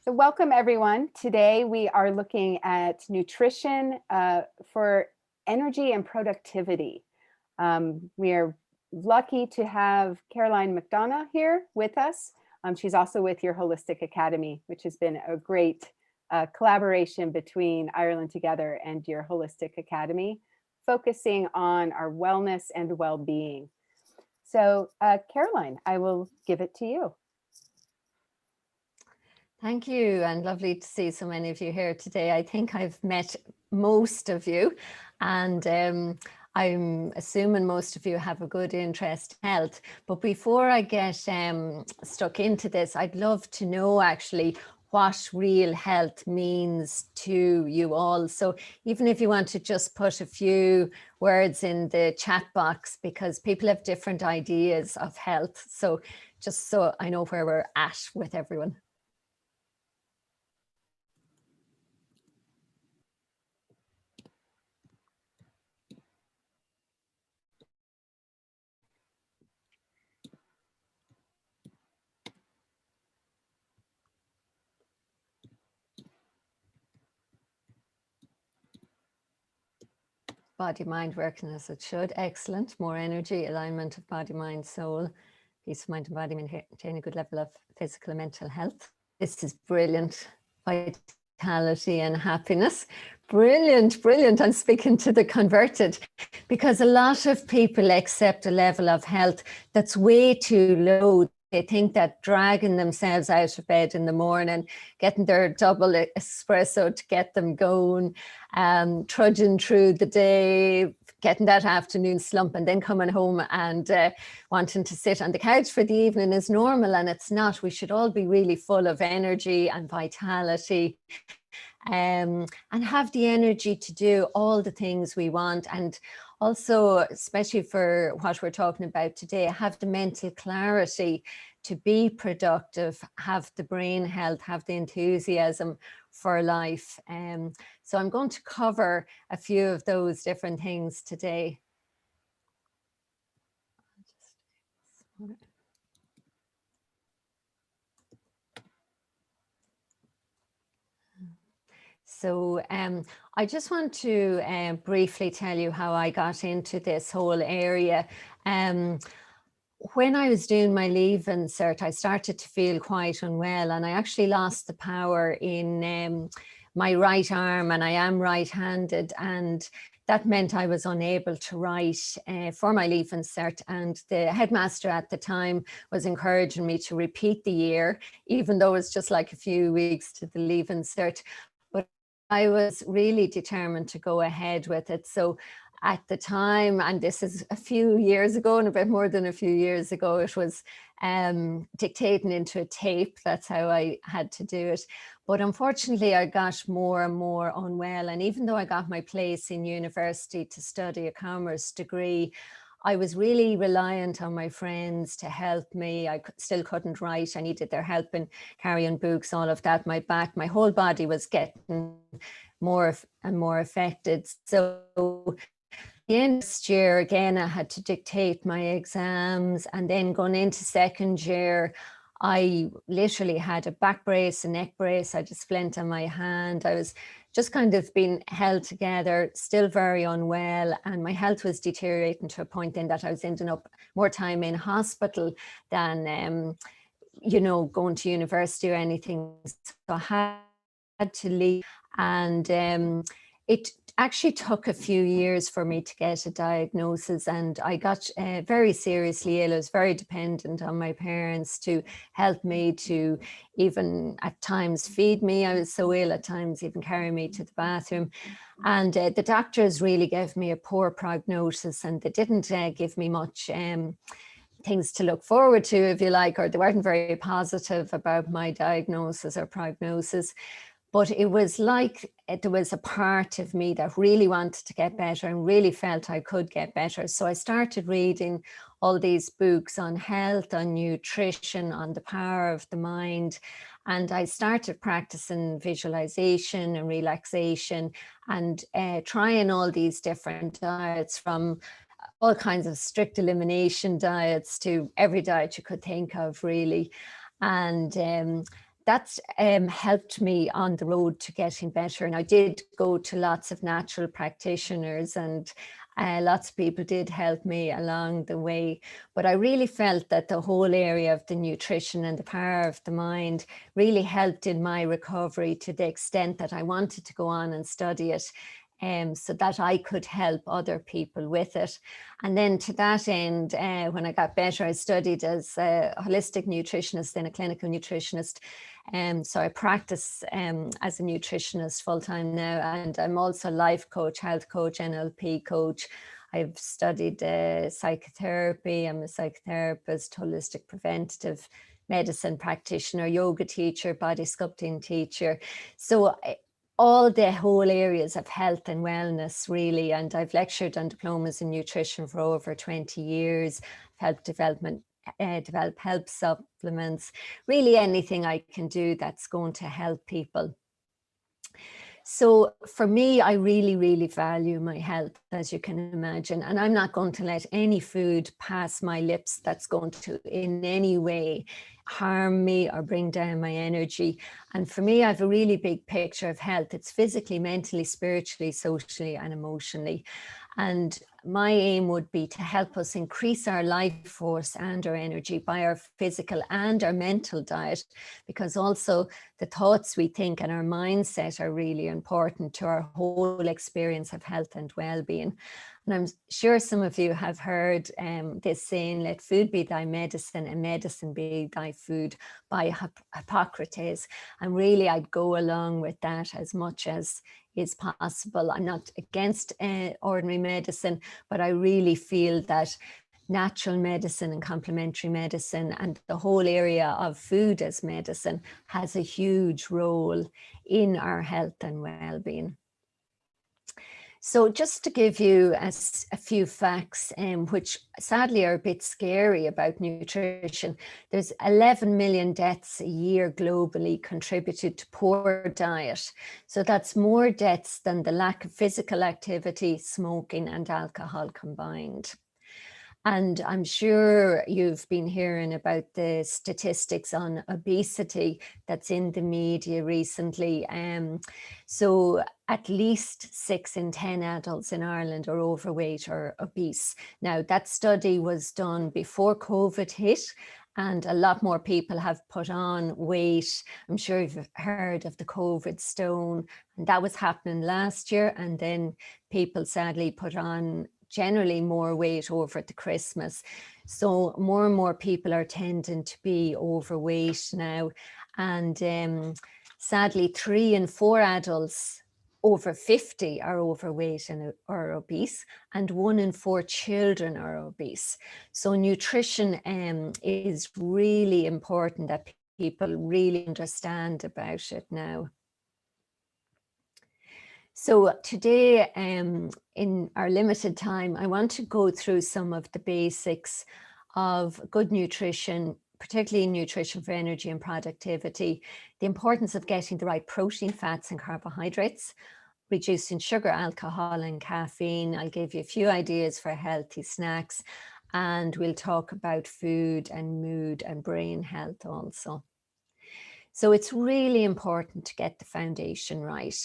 So welcome everyone. Today we are looking at nutrition for energy and productivity. We are lucky to have Caroline McDonagh here with us. She's also with your Holistic Academy, which has been a great collaboration between Ireland Together and your Holistic Academy, focusing on our wellness and well-being. So Caroline, I will give it to you. Thank you, and lovely to see so many of you here today. I think I've met most of you, and I'm assuming most of you have a good interest in health. But before I get stuck into this, I'd love to know actually what real health means to you all. So even if you want to just put a few words in the chat box, because people have different ideas of health. So just so I know where we're at with everyone. Body, mind working as it should. Excellent. More energy, alignment of body, mind, soul, peace of mind and body, maintain a good level of physical and mental health. This is brilliant. Vitality and happiness. Brilliant, brilliant. I'm speaking to the converted, because a lot of people accept a level of health that's way too low. They think that dragging themselves out of bed in the morning, getting their double espresso to get them going, trudging through the day, getting that afternoon slump, and then coming home and wanting to sit on the couch for the evening is normal, and it's not. We should all be really full of energy and vitality, and have the energy to do all the things we want, and also, especially for what we're talking about today, have the mental clarity to be productive, have the brain health, have the enthusiasm for life. So I'm going to cover a few of those different things today. So I just want to briefly tell you how I got into this whole area. When I was doing my Leaving Cert, I started to feel quite unwell, and I actually lost the power in my right arm, and I am right-handed, and that meant I was unable to write for my Leaving Cert, and the headmaster at the time was encouraging me to repeat the year, even though it was just like a few weeks to the Leaving Cert. But I was really determined to go ahead with it. So at the time, and this is a few years ago and a bit more than a few years ago, it was dictating into a tape. That's how I had to do it. But unfortunately, I got more and more unwell. And even though I got my place in university to study a commerce degree, I was really reliant on my friends to help me. I still couldn't write. I needed their help in carrying books, all of that. My back, my whole body was getting more and more affected. So the end of this year, again, I had to dictate my exams, and then going into second year, I literally had a back brace, a neck brace, I had a splint on my hand. I was just kind of being held together, still very unwell, and my health was deteriorating to a point then that I was ending up more time in hospital than, you know, going to university or anything. So I had to leave, and it actually took a few years for me to get a diagnosis, and I got very seriously ill. I was very dependent on my parents to help me, to even at times feed me. I was so ill at times, even carry me to the bathroom. And the doctors really gave me a poor prognosis, and they didn't give me much things to look forward to, if you like, or they weren't very positive about my diagnosis or prognosis. But it was like there was a part of me that really wanted to get better and really felt I could get better. So I started reading all these books on health, on nutrition, on the power of the mind. And I started practicing visualization and relaxation, and trying all these different diets, from all kinds of strict elimination diets to every diet you could think of, really. And That's helped me on the road to getting better. And I did go to lots of natural practitioners, and lots of people did help me along the way. But I really felt that the whole area of the nutrition and the power of the mind really helped in my recovery, to the extent that I wanted to go on and study it, so that I could help other people with it. And then to that end, when I got better, I studied as a holistic nutritionist, then a clinical nutritionist. So I practice as a nutritionist full-time now, and I'm also a life coach, health coach, NLP coach. I've studied psychotherapy. I'm a psychotherapist, holistic preventative medicine practitioner, yoga teacher, body sculpting teacher. So all the whole areas of health and wellness, really. And I've lectured on diplomas in nutrition for over 20 years. I've helped develop health supplements, really anything I can do that's going to help people. So for me, I really, really value my health, as you can imagine, and I'm not going to let any food pass my lips that's going to in any way harm me or bring down my energy. And for me, I have a really big picture of health. It's physically, mentally, spiritually, socially, and emotionally. And my aim would be to help us increase our life force and our energy by our physical and our mental diet, because also the thoughts we think and our mindset are really important to our whole experience of health and well-being. And I'm sure some of you have heard this saying, let food be thy medicine and medicine be thy food, by Hippocrates. And really, I'd go along with that as much as is possible. I'm not against ordinary medicine, but I really feel that natural medicine and complementary medicine and the whole area of food as medicine has a huge role in our health and well-being. So just to give you a few facts, which sadly are a bit scary about nutrition, there's 11 million deaths a year globally contributed to poor diet. So that's more deaths than the lack of physical activity, smoking, and alcohol combined. And I'm sure you've been hearing about the statistics on obesity that's in the media recently. So at least 6 in 10 adults in Ireland are overweight or obese. Now, that study was done before COVID hit, and a lot more people have put on weight. I'm sure you've heard of the COVID stone, and that was happening last year. And then people sadly put on generally more weight over the Christmas. So more and more people are tending to be overweight now. And sadly, 3 in 4 adults over 50 are overweight and or obese, and 1 in 4 children are obese. So nutrition is really important, that people really understand about it now. So today, in our limited time, I want to go through some of the basics of good nutrition, particularly nutrition for energy and productivity, the importance of getting the right protein, fats, and carbohydrates, reducing sugar, alcohol, and caffeine. I'll give you a few ideas for healthy snacks, and we'll talk about food and mood and brain health also. So it's really important to get the foundation right.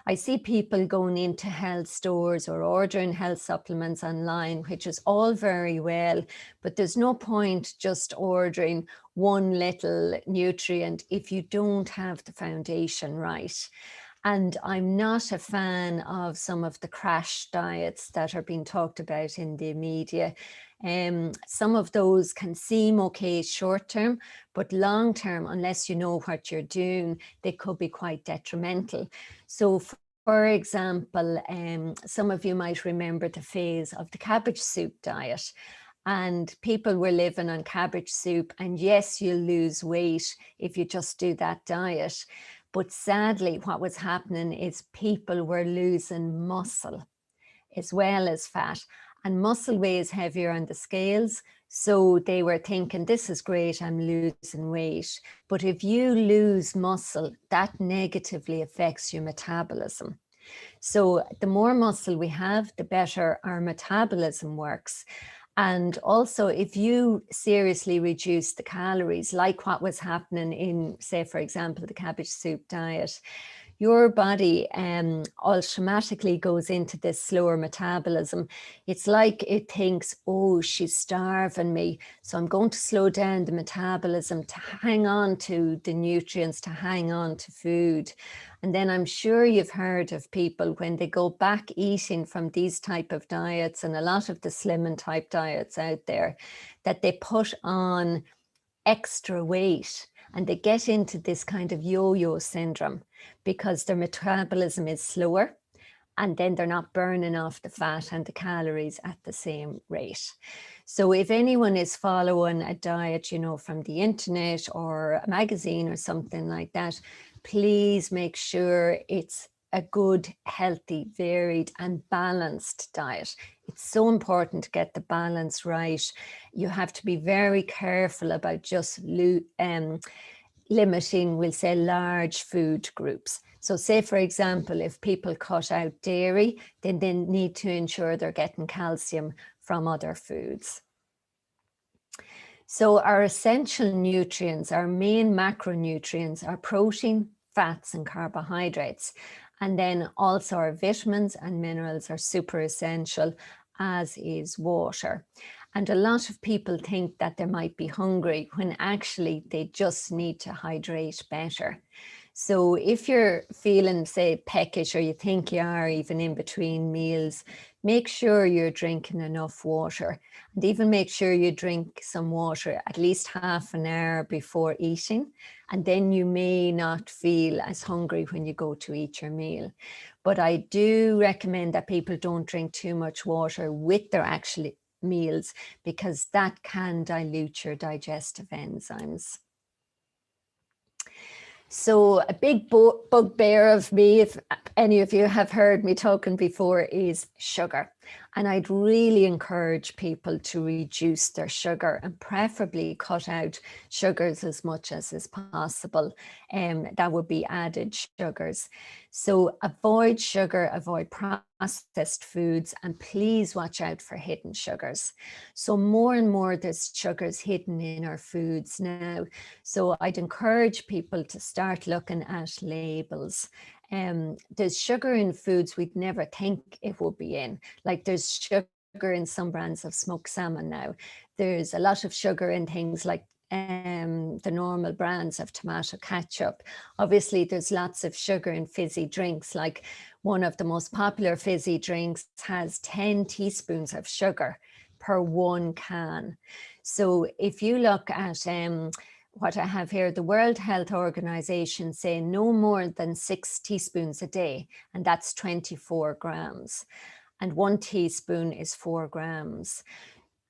I see people going into health stores or ordering health supplements online, which is all very well, but there's no point just ordering one little nutrient if you don't have the foundation right. And I'm not a fan of some of the crash diets that are being talked about in the media. Some of those can seem okay short term, but long term, unless you know what you're doing, they could be quite detrimental. So for example, some of you might remember the phase of the cabbage soup diet, and people were living on cabbage soup, and yes, you'll lose weight if you just do that diet. But sadly, what was happening is people were losing muscle as well as fat, and muscle weighs heavier on the scales. So they were thinking, this is great, I'm losing weight. But if you lose muscle, that negatively affects your metabolism. So the more muscle we have, the better our metabolism works. And also, if you seriously reduce the calories, like what was happening in, say, for example, the cabbage soup diet, your body automatically goes into this slower metabolism. It's like it thinks, oh, she's starving me, so I'm going to slow down the metabolism to hang on to the nutrients, to hang on to food. And then I'm sure you've heard of people when they go back eating from these type of diets, and a lot of the slimming type diets out there, that they put on extra weight and they get into this kind of yo-yo syndrome because their metabolism is slower, and then they're not burning off the fat and the calories at the same rate. So if anyone is following a diet, you know, from the internet or a magazine or something like that, please make sure it's a good, healthy, varied and balanced diet. It's so important to get the balance right. You have to be very careful about just limiting, we'll say, large food groups. So say, for example, if people cut out dairy, then they need to ensure they're getting calcium from other foods. So our essential nutrients, our main macronutrients, are protein, fats and carbohydrates. And then also our vitamins and minerals are super essential, as is water. And a lot of people think that they might be hungry when actually they just need to hydrate better. So if you're feeling, say, peckish, or you think you are even in between meals, make sure you're drinking enough water, and even make sure you drink some water at least half an hour before eating. And then you may not feel as hungry when you go to eat your meal. But I do recommend that people don't drink too much water with their actual meals, because that can dilute your digestive enzymes. So a big bugbear of me, if any of you have heard me talking before, is sugar. And I'd really encourage people to reduce their sugar and preferably cut out sugars as much as is possible. That would be added sugars. So avoid sugar, avoid processed foods, and please watch out for hidden sugars. So more and more there's sugars hidden in our foods now. So I'd encourage people to start looking at labels. There's sugar in foods we'd never think it would be in. Like there's sugar in some brands of smoked salmon now. There's a lot of sugar in things like the normal brands of tomato ketchup. Obviously, there's lots of sugar in fizzy drinks. Like one of the most popular fizzy drinks has 10 teaspoons of sugar per 1 can. So if you look at what I have here, the World Health Organization say no more than 6 teaspoons a day, and that's 24 grams. And 1 teaspoon is 4 grams.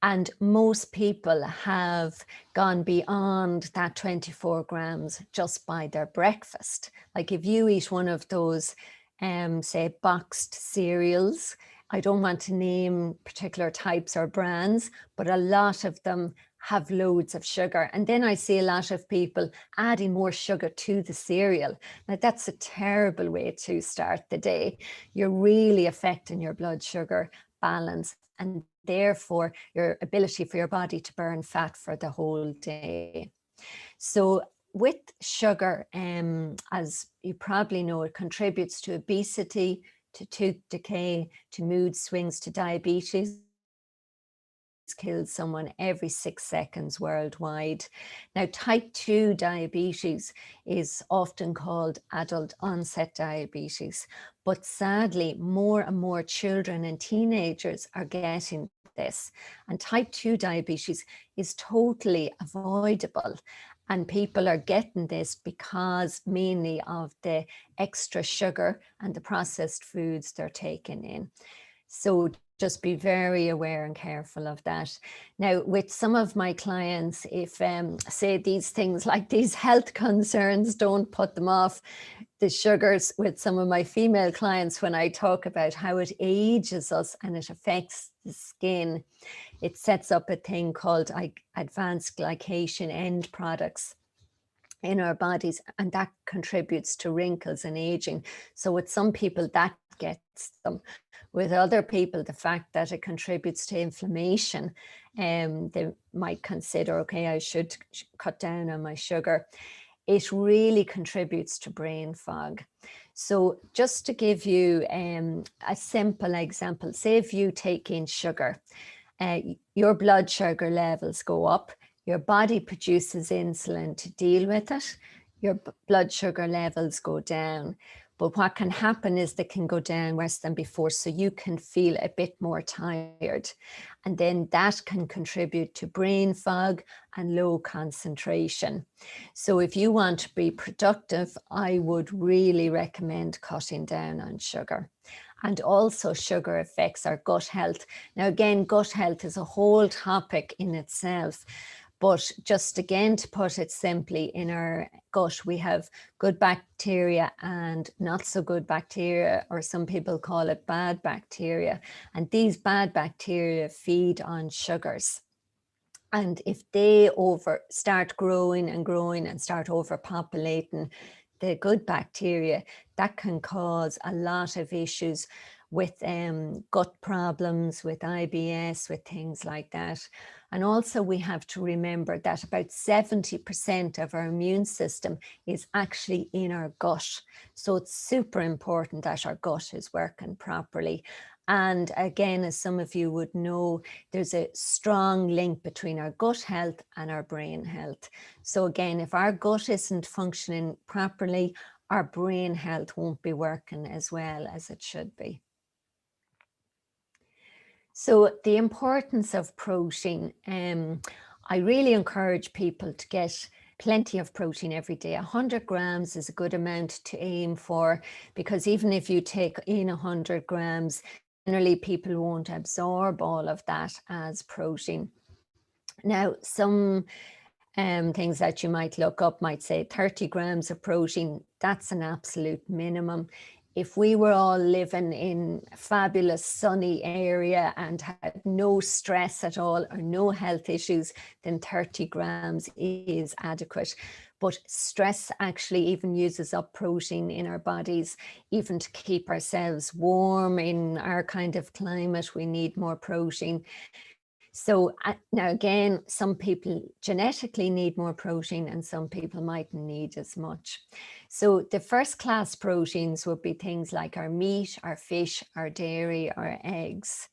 And most people have gone beyond that 24 grams just by their breakfast. Like if you eat one of those, say, boxed cereals, I don't want to name particular types or brands, but a lot of them have loads of sugar. And then I see a lot of people adding more sugar to the cereal. Now that's a terrible way to start the day. You're really affecting your blood sugar balance and therefore your ability for your body to burn fat for the whole day. So with sugar, as you probably know, it contributes to obesity, to tooth decay, to mood swings, to diabetes. Kills someone every 6 seconds worldwide. Now, type 2 diabetes is often called adult onset diabetes, but sadly, more and more children and teenagers are getting this. And type 2 diabetes is totally avoidable. And people are getting this because mainly of the extra sugar and the processed foods they're taking in. So just be very aware and careful of that. Now, with some of my clients, if say these things like these health concerns don't put them off the sugars, with some of my female clients, when I talk about how it ages us and it affects the skin, it sets up a thing called advanced glycation end products in our bodies, and that contributes to wrinkles and aging. So with some people that gets them, With other people, the fact that it contributes to inflammation, they might consider, okay, I should cut down on my sugar. It really contributes to brain fog. So just to give you a simple example, say if you take in sugar, your blood sugar levels go up, your body produces insulin to deal with it, your blood sugar levels go down. But what can happen is they can go down worse than before, so you can feel a bit more tired. And then that can contribute to brain fog and low concentration. So if you want to be productive, I would really recommend cutting down on sugar. And also sugar affects our gut health. Now, again, gut health is a whole topic in itself. But just again, to put it simply, in our gut, we have good bacteria and not so good bacteria, or some people call it bad bacteria. And these bad bacteria feed on sugars. And if they start growing and start overpopulating the good bacteria, that can cause a lot of issues with gut problems, with IBS, with things like that. And also we have to remember that about 70% of our immune system is actually in our gut. So it's super important that our gut is working properly. And again, as some of you would know, there's a strong link between our gut health and our brain health. So again, if our gut isn't functioning properly, our brain health won't be working as well as it should be. So the importance of protein, I really encourage people to get plenty of protein every day. 100 grams is a good amount to aim for, because even if you take in 100 grams, generally people won't absorb all of that as protein. Now, some things that you might look up might say 30 grams of protein. That's an absolute minimum. If we were all living in a fabulous sunny area and had no stress at all or no health issues, then 30 grams is adequate. But stress actually even uses up protein in our bodies. Even to keep ourselves warm in our kind of climate, we need more protein. So now again, some people genetically need more protein and some people mightn't need as much. So the first class proteins would be things like our meat, our fish, our dairy, our eggs.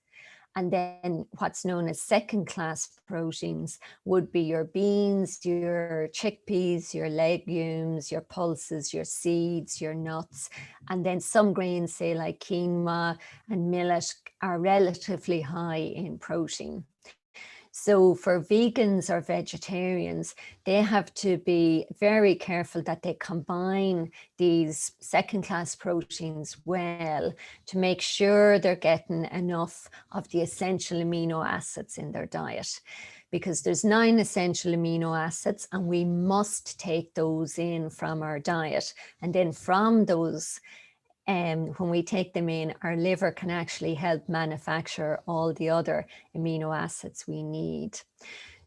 And then what's known as second class proteins would be your beans, your chickpeas, your legumes, your pulses, your seeds, your nuts. And then some grains, say like quinoa and millet, are relatively high in protein. So for vegans or vegetarians, they have to be very careful that they combine these second-class proteins well to make sure they're getting enough of the essential amino acids in their diet. Because there's 9 essential amino acids and we must take those in from our diet. And then from those, when we take them in, our liver can actually help manufacture all the other amino acids we need.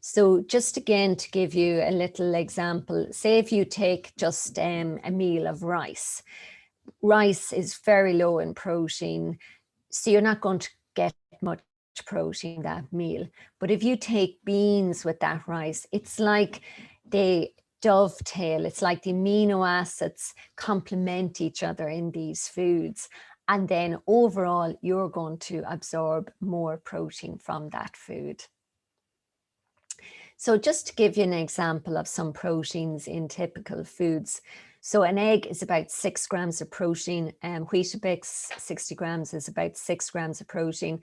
So just again, to give you a little example, say if you take just a meal of rice. Rice is very low in protein, so you're not going to get much protein in that meal. But if you take beans with that rice, it's like they dovetail. It's like the amino acids complement each other in these foods. And then overall, you're going to absorb more protein from that food. So just to give you an example of some proteins in typical foods. So an egg is about 6 grams of protein, and Weetabix, 60 grams is about 6 grams of protein.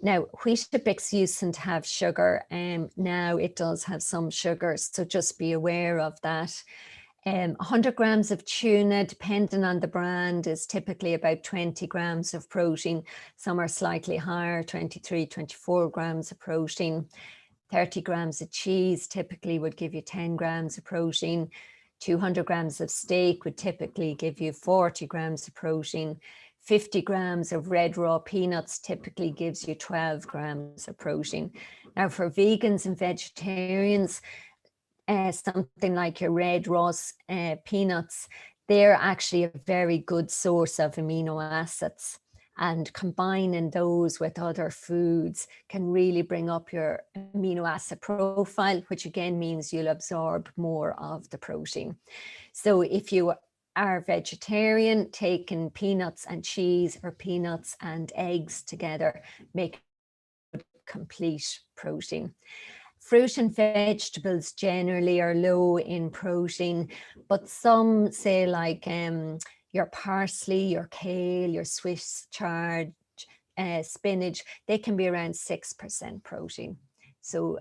Now, Weetabix used to have sugar, and now it does have some sugar, so just be aware of that. 100 grams of tuna, depending on the brand, is typically about 20 grams of protein. Some are slightly higher, 23, 24 grams of protein. 30 grams of cheese typically would give you 10 grams of protein. 200 grams of steak would typically give you 40 grams of protein. 50 grams of red raw peanuts typically gives you 12 grams of protein. Now for vegans and vegetarians, something like your red raw peanuts, they're actually a very good source of amino acids. and combining those with other foods can really bring up your amino acid profile, which again means you'll absorb more of the protein. So if you are vegetarian, taking peanuts and cheese or peanuts and eggs together make complete protein. Fruit and vegetables generally are low in protein, but some say like your parsley, your kale, your Swiss chard, spinach, they can be around 6% protein. So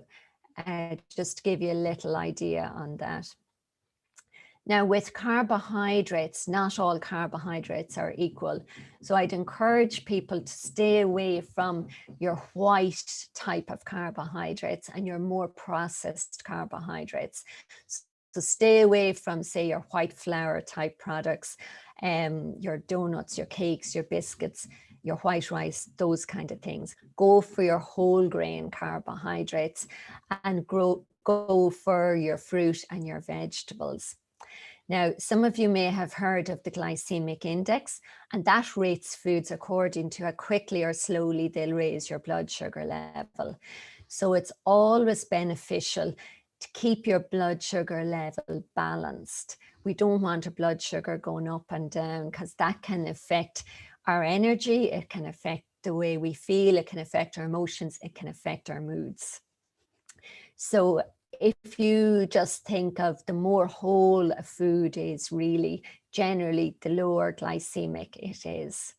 just to give you a little idea on that. Now with carbohydrates, not all carbohydrates are equal. So I'd encourage people to stay away from your white type of carbohydrates and your more processed carbohydrates. So stay away from, say, your white flour type products, your donuts, your cakes, your biscuits, your white rice, those kind of things. Go for your whole grain carbohydrates and go for your fruit and your vegetables. Now, some of you may have heard of the glycemic index, and that rates foods according to how quickly or slowly they'll raise your blood sugar level. So it's always beneficial to keep your blood sugar level balanced. We don't want our blood sugar going up and down because that can affect our energy, it can affect the way we feel, it can affect our emotions, it can affect our moods. So if you just think of the more whole a food is, really, generally the lower glycemic it is.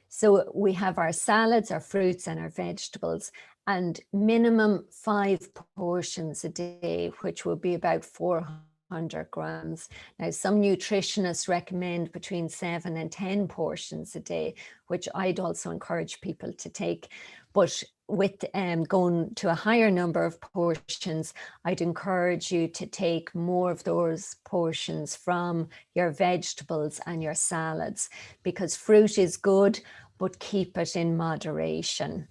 So we have our salads, our fruits and our vegetables, and minimum 5 portions a day, which will be about 400 grams. Now, some nutritionists recommend between 7 and 10 portions a day, which I'd also encourage people to take. But with going to a higher number of portions, I'd encourage you to take more of those portions from your vegetables and your salads, because fruit is good, but keep it in moderation.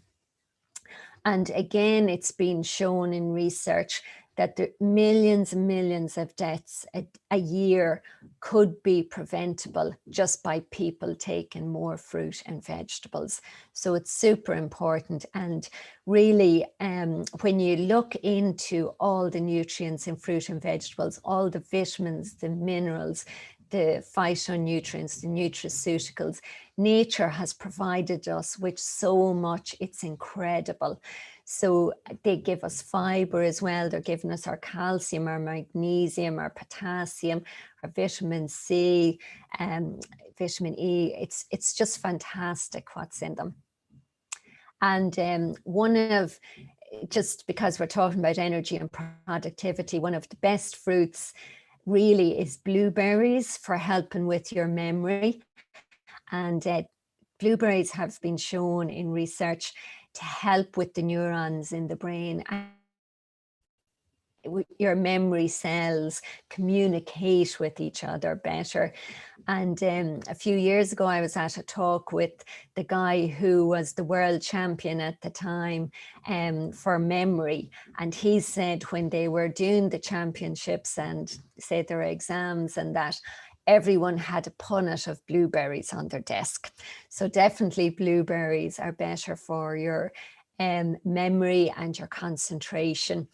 And again, it's been shown in research that the millions and millions of deaths a year could be preventable just by people taking more fruit and vegetables. So it's super important. And really, when you look into all the nutrients in fruit and vegetables, all the vitamins, the minerals, the phytonutrients, the nutraceuticals, nature has provided us with so much, it's incredible. So they give us fiber as well. They're giving us our calcium, our magnesium, our potassium, our vitamin C, vitamin E. It's just fantastic what's in them. And just because we're talking about energy and productivity, one of the best fruits really is blueberries for helping with your memory. And blueberries have been shown in research to help with the neurons in the brain. Your memory cells communicate with each other better. And a few years ago, I was at a talk with the guy who was the world champion at the time for memory. And he said when they were doing the championships and say their exams and that, everyone had a punnet of blueberries on their desk. So definitely blueberries are better for your memory and your concentration.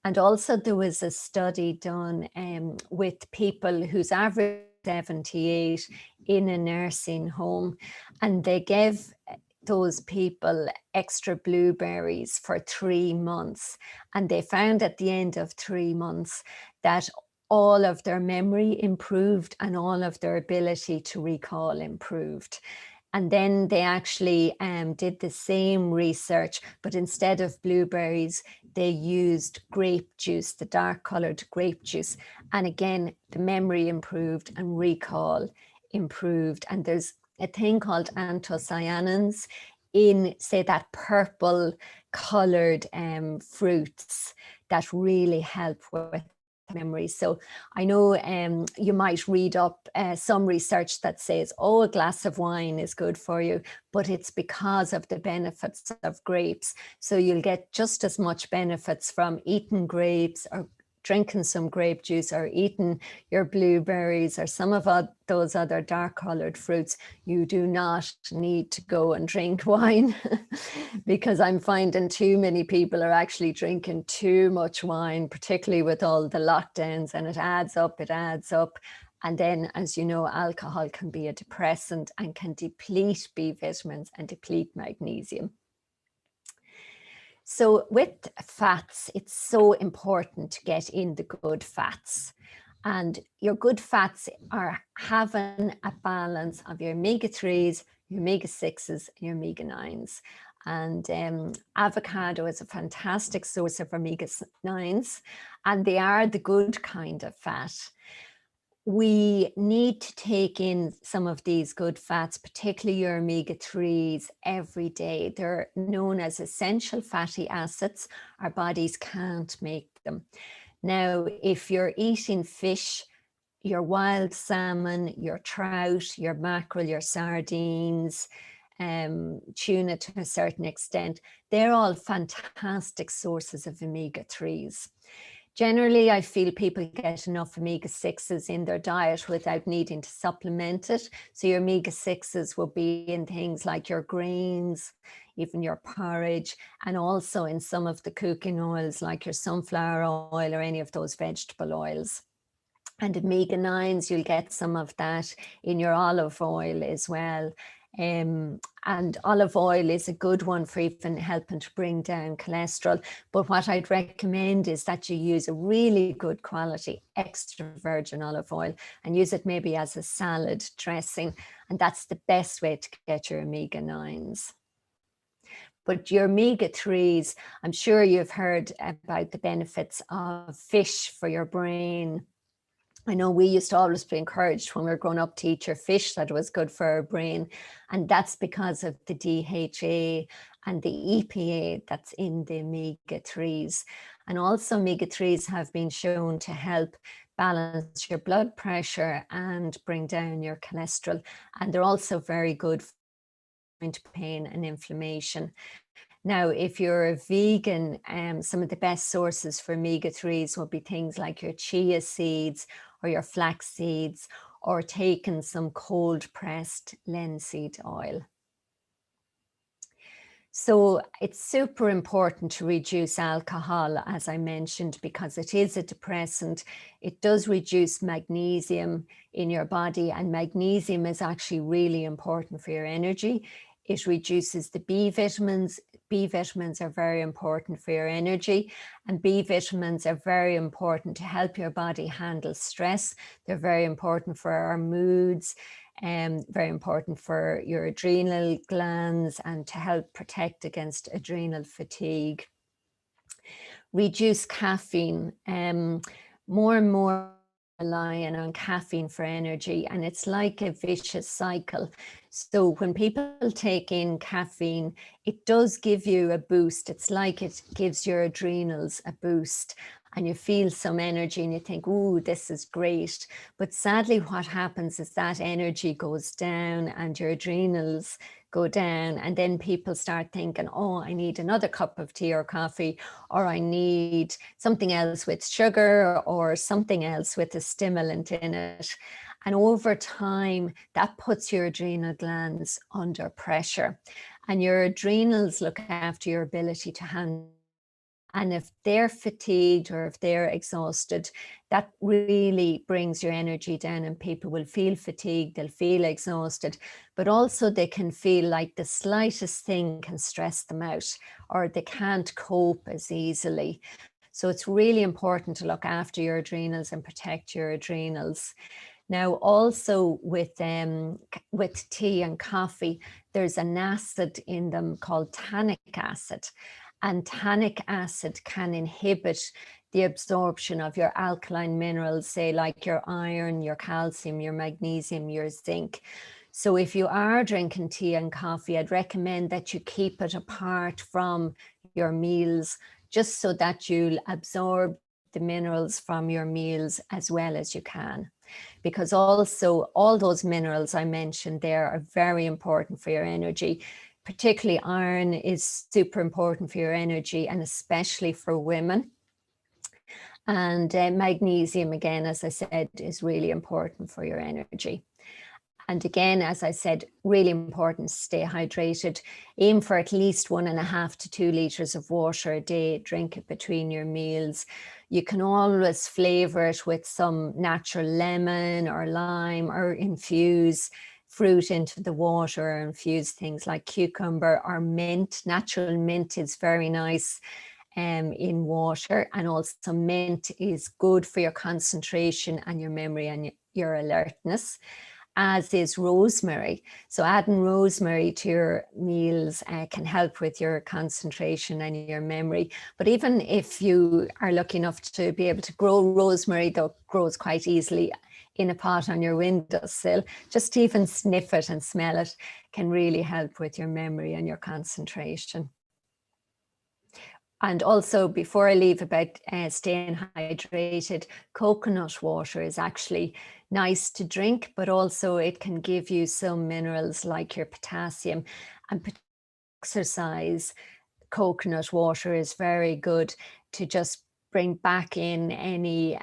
And also there was a study done with people whose average 78 in a nursing home, and they gave those people extra blueberries for 3 months. And they found at the end of 3 months that all of their memory improved and all of their ability to recall improved. And then they actually did the same research, but instead of blueberries, they used grape juice, the dark colored grape juice. And again, the memory improved and recall improved. And there's a thing called anthocyanins in, say, that purple colored fruits that really help with memory. So I know you might read up some research that says, oh, a glass of wine is good for you, but it's because of the benefits of grapes. So you'll get just as much benefits from eating grapes or drinking some grape juice or eating your blueberries or some of those other dark colored fruits, you do not need to go and drink wine because I'm finding too many people are actually drinking too much wine, particularly with all the lockdowns, and it adds up, it adds up. And then, as you know, alcohol can be a depressant and can deplete B vitamins and deplete magnesium. So with fats, it's so important to get in the good fats. And your good fats are having a balance of your omega-3s, your omega-6s, and your omega-9s. And avocado is a fantastic source of omega-9s, and they are the good kind of fat. We need to take in some of these good fats, particularly your omega-3s, every day. They're known as essential fatty acids. Our bodies can't make them. Now, if you're eating fish, your wild salmon, your trout, your mackerel, your sardines, tuna to a certain extent, they're all fantastic sources of omega-3s. Generally, I feel people get enough omega-6s in their diet without needing to supplement it. So your omega-6s will be in things like your grains, even your porridge, and also in some of the cooking oils like your sunflower oil or any of those vegetable oils. And omega-9s, you'll get some of that in your olive oil as well. And olive oil is a good one for even helping to bring down cholesterol. But what I'd recommend is that you use a really good quality extra virgin olive oil and use it maybe as a salad dressing. And that's the best way to get your omega-9s. But your omega-3s, I'm sure you've heard about the benefits of fish for your brain. I know we used to always be encouraged when we were growing up to eat your fish, that it was good for our brain. And that's because of the DHA and the EPA that's in the omega-3s. And also omega-3s have been shown to help balance your blood pressure and bring down your cholesterol. And they're also very good for joint pain and inflammation. Now, if you're a vegan, some of the best sources for omega-3s will be things like your chia seeds or your flax seeds, or taking some cold pressed linseed oil. So it's super important to reduce alcohol, as I mentioned, because it is a depressant. It does reduce magnesium in your body, and magnesium is actually really important for your energy. It reduces the B vitamins. B vitamins are very important for your energy, and B vitamins are very important to help your body handle stress. They're very important for our moods, and very important for your adrenal glands and to help protect against adrenal fatigue. Reduce caffeine. More and more relying on caffeine for energy, and it's like a vicious cycle. So when people take in caffeine, it does give you a boost. It's like it gives your adrenals a boost and you feel some energy and you think, ooh, this is great. But sadly, what happens is that energy goes down and your adrenals go down, and then people start thinking, oh, I need another cup of tea or coffee, or I need something else with sugar or something else with a stimulant in it. And over time, that puts your adrenal glands under pressure, and your adrenals look after your ability to handle. And if they're fatigued or if they're exhausted, that really brings your energy down, and people will feel fatigued, they'll feel exhausted, but also they can feel like the slightest thing can stress them out, or they can't cope as easily. So it's really important to look after your adrenals and protect your adrenals. Now, also with tea and coffee, there's an acid in them called tannic acid. And tannic acid can inhibit the absorption of your alkaline minerals, say like your iron, your calcium, your magnesium, your zinc. So if you are drinking tea and coffee, I'd recommend that you keep it apart from your meals, just so that you'll absorb the minerals from your meals as well as you can. Because also all those minerals I mentioned there are very important for your energy. Particularly iron is super important for your energy, and especially for women. And magnesium, again, as I said, is really important for your energy. And again, as I said, really important to stay hydrated. Aim for at least 1.5 to 2 liters of water a day. Drink it between your meals. You can always flavor it with some natural lemon or lime, or infuse fruit into the water, or infuse things like cucumber or mint. Natural mint is very nice in water, and also mint is good for your concentration and your memory and your alertness, as is rosemary. So adding rosemary to your meals can help with your concentration and your memory. But even if you are lucky enough to be able to grow rosemary, though it grows quite easily in a pot on your windowsill, just even sniff it and smell it can really help with your memory and your concentration. And also, before I leave about staying hydrated, coconut water is actually nice to drink, but also it can give you some minerals like your potassium. And exercise, coconut water is very good to just bring back in any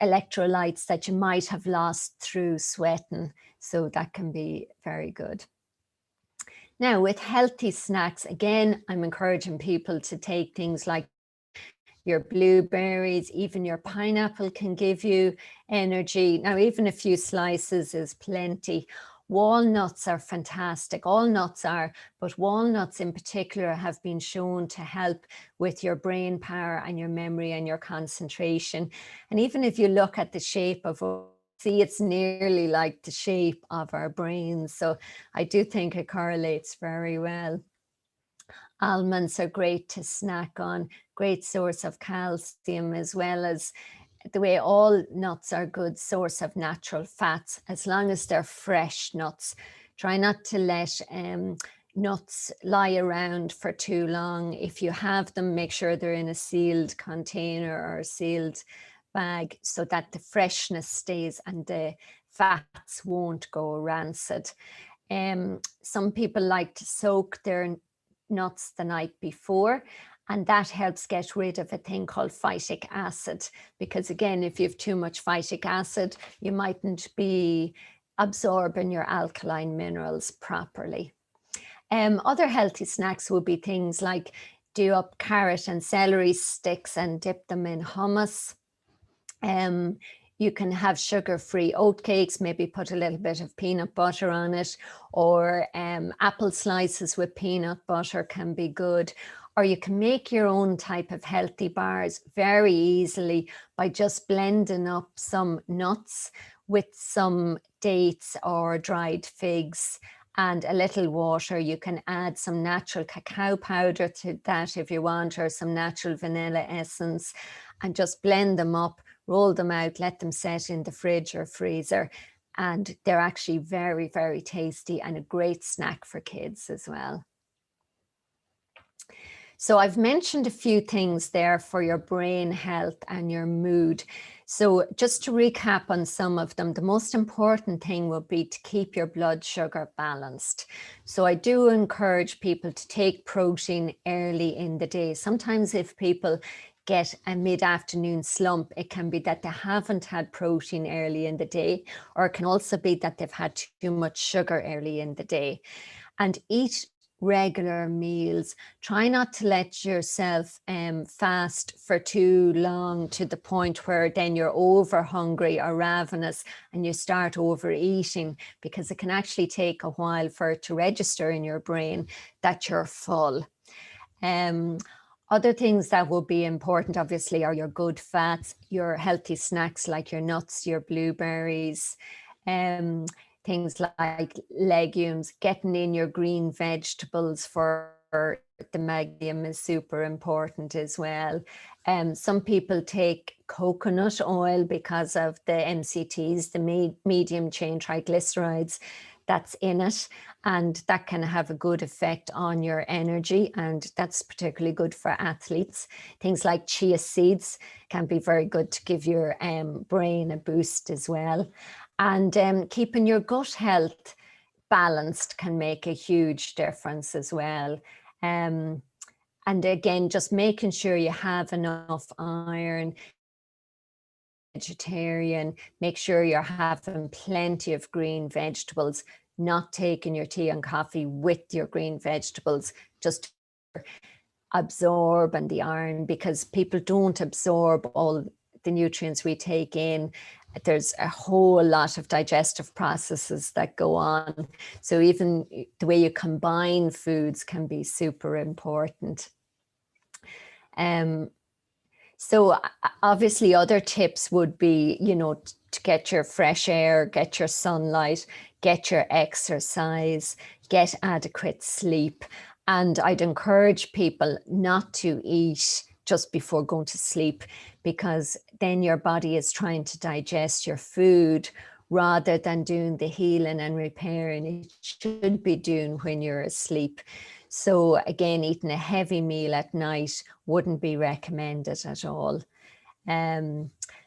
electrolytes that you might have lost through sweating. So that can be very good. Now, with healthy snacks, again, I'm encouraging people to take things like your blueberries, even your pineapple can give you energy. Now, even a few slices is plenty. Walnuts are fantastic. All nuts are, but walnuts in particular have been shown to help with your brain power and your memory and your concentration. And even if you look at the shape of, see, it's nearly like the shape of our brains. So I do think it correlates very well. Almonds are great to snack on, great source of calcium, as well as the way all nuts are good source of natural fats, as long as they're fresh nuts. Try not to let nuts lie around for too long. If you have them, make sure they're in a sealed container or a sealed bag so that the freshness stays and the fats won't go rancid. Some people like to soak their nuts the night before, and that helps get rid of a thing called phytic acid, because again, if you have too much phytic acid, you mightn't be absorbing your alkaline minerals properly. Other healthy snacks would be things like do up carrot and celery sticks and dip them in hummus. You can have sugar-free oat cakes, maybe put a little bit of peanut butter on it, or apple slices with peanut butter can be good. Or you can make your own type of healthy bars very easily by just blending up some nuts with some dates or dried figs and a little water. You can add some natural cacao powder to that if you want, or some natural vanilla essence, and just blend them up, roll them out, let them set in the fridge or freezer. And they're actually very, very tasty and a great snack for kids as well. So I've mentioned a few things there for your brain health and your mood. So just to recap on some of them, the most important thing would be to keep your blood sugar balanced. So I do encourage people to take protein early in the day. Sometimes if people get a mid-afternoon slump, it can be that they haven't had protein early in the day, or it can also be that they've had too much sugar early in the day. And eat regular meals. Try not to let yourself fast for too long to the point where then you're over hungry or ravenous and you start overeating, because it can actually take a while for it to register in your brain that you're full. Other things that will be important, obviously, are your good fats, your healthy snacks like your nuts, your blueberries, things like legumes, getting in your green vegetables for the magnesium is super important as well. Some people take coconut oil because of the MCTs, the medium chain triglycerides that's in it, and that can have a good effect on your energy, and that's particularly good for athletes. Things like chia seeds can be very good to give your brain a boost as well. And keeping your gut health balanced can make a huge difference as well. And again, just making sure you have enough iron, vegetarian, make sure you're having plenty of green vegetables, not taking your tea and coffee with your green vegetables, just absorb and the iron, because people don't absorb all the nutrients we take in. There's a whole lot of digestive processes that go on. So even the way you combine foods can be super important. So obviously other tips would be, you know, to get your fresh air, get your sunlight, get your exercise, get adequate sleep. And I'd encourage people not to eat just before going to sleep, because then your body is trying to digest your food rather than doing the healing and repairing it should be doing when you're asleep. So again, eating a heavy meal at night wouldn't be recommended at all.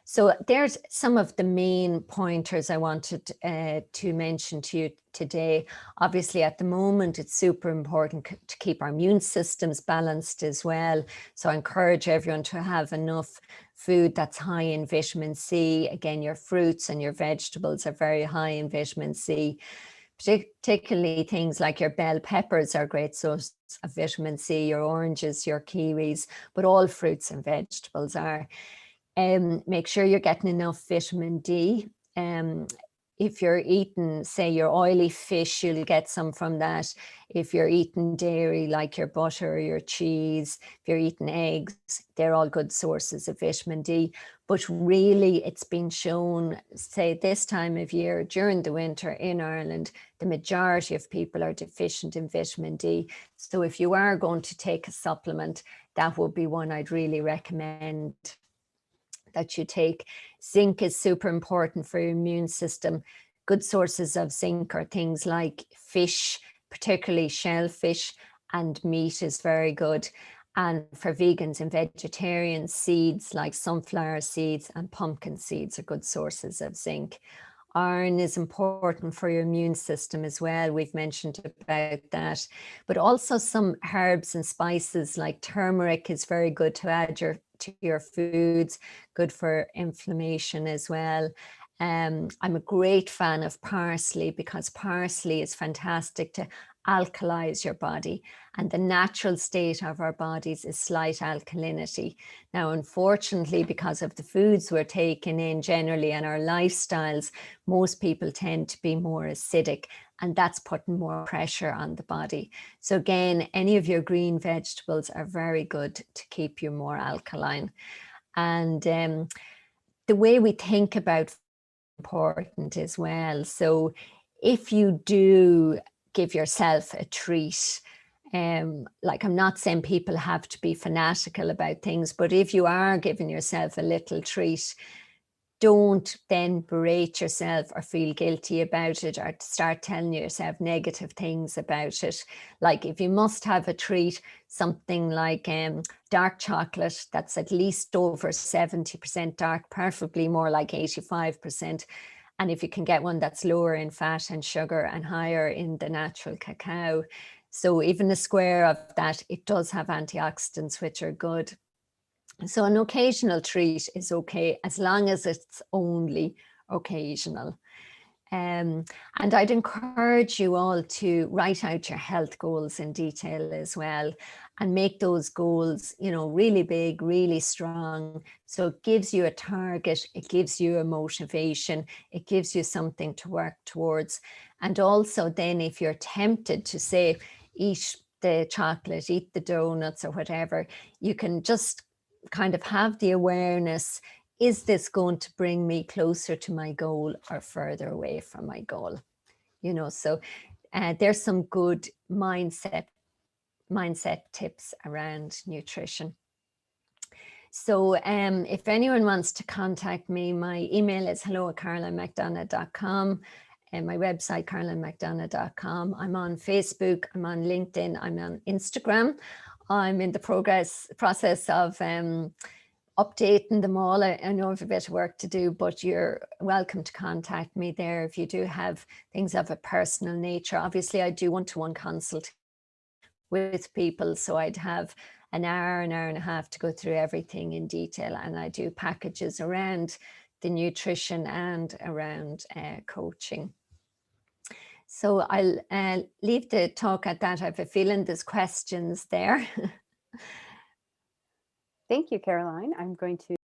So there's some of the main pointers I wanted to mention to you today. Obviously, at the moment, it's super important to keep our immune systems balanced as well. So I encourage everyone to have enough food that's high in vitamin C. Again, your fruits and your vegetables are very high in vitamin C. Particularly things like your bell peppers are a great source of vitamin C, your oranges, your kiwis, but all fruits and vegetables are. Make sure you're getting enough vitamin D. If you're eating, say, your oily fish, you'll get some from that. If you're eating dairy, like your butter or your cheese, if you're eating eggs, they're all good sources of vitamin D. But really, it's been shown, say, this time of year, during the winter in Ireland, the majority of people are deficient in vitamin D. So if you are going to take a supplement, that would be one I'd really recommend that you take. Zinc is super important for your immune system. Good sources of zinc are things like fish, particularly shellfish, and meat is very good. And for vegans and vegetarians, seeds like sunflower seeds and pumpkin seeds are good sources of zinc. Iron is important for your immune system as well. We've mentioned about that. But also some herbs and spices like turmeric is very good to add to your foods, good for inflammation as well. I'm a great fan of parsley because parsley is fantastic to alkalize your body, and the natural state of our bodies is slight alkalinity. Now, unfortunately, because of the foods we're taking in generally and our lifestyles, most people tend to be more acidic, and that's putting more pressure on the body. So again, any of your green vegetables are very good to keep you more alkaline. And the way we think about food is important as well. So if you do give yourself a treat, like I'm not saying people have to be fanatical about things, but if you are giving yourself a little treat, don't then berate yourself or feel guilty about it or start telling yourself negative things about it. Like if you must have a treat, something like dark chocolate that's at least over 70% dark, preferably more like 85%. And if you can get one that's lower in fat and sugar and higher in the natural cacao. So even a square of that, it does have antioxidants, which are good. So an occasional treat is okay, as long as it's only occasional. And I'd encourage you all to write out your health goals in detail as well, and make those goals, you know, really big, really strong. So it gives you a target, it gives you a motivation, it gives you something to work towards. And also then if you're tempted to say, eat the chocolate, eat the donuts or whatever, you can just kind of have the awareness, is this going to bring me closer to my goal or further away from my goal? You know, so there's some good mindset tips around nutrition. So if anyone wants to contact me, my email is hello@carolinemcdonagh.com and my website, carolinemcdonagh.com. I'm on Facebook, I'm on LinkedIn, I'm on Instagram. I'm in the process of updating them all. I know I have a bit of work to do, but you're welcome to contact me there if you do have things of a personal nature. Obviously, I do one-to-one consult with people, so I'd have an hour and a half to go through everything in detail. And I do packages around the nutrition and around coaching. So I'll leave the talk at that. I have a feeling there's questions there. Thank you, Caroline. I'm going to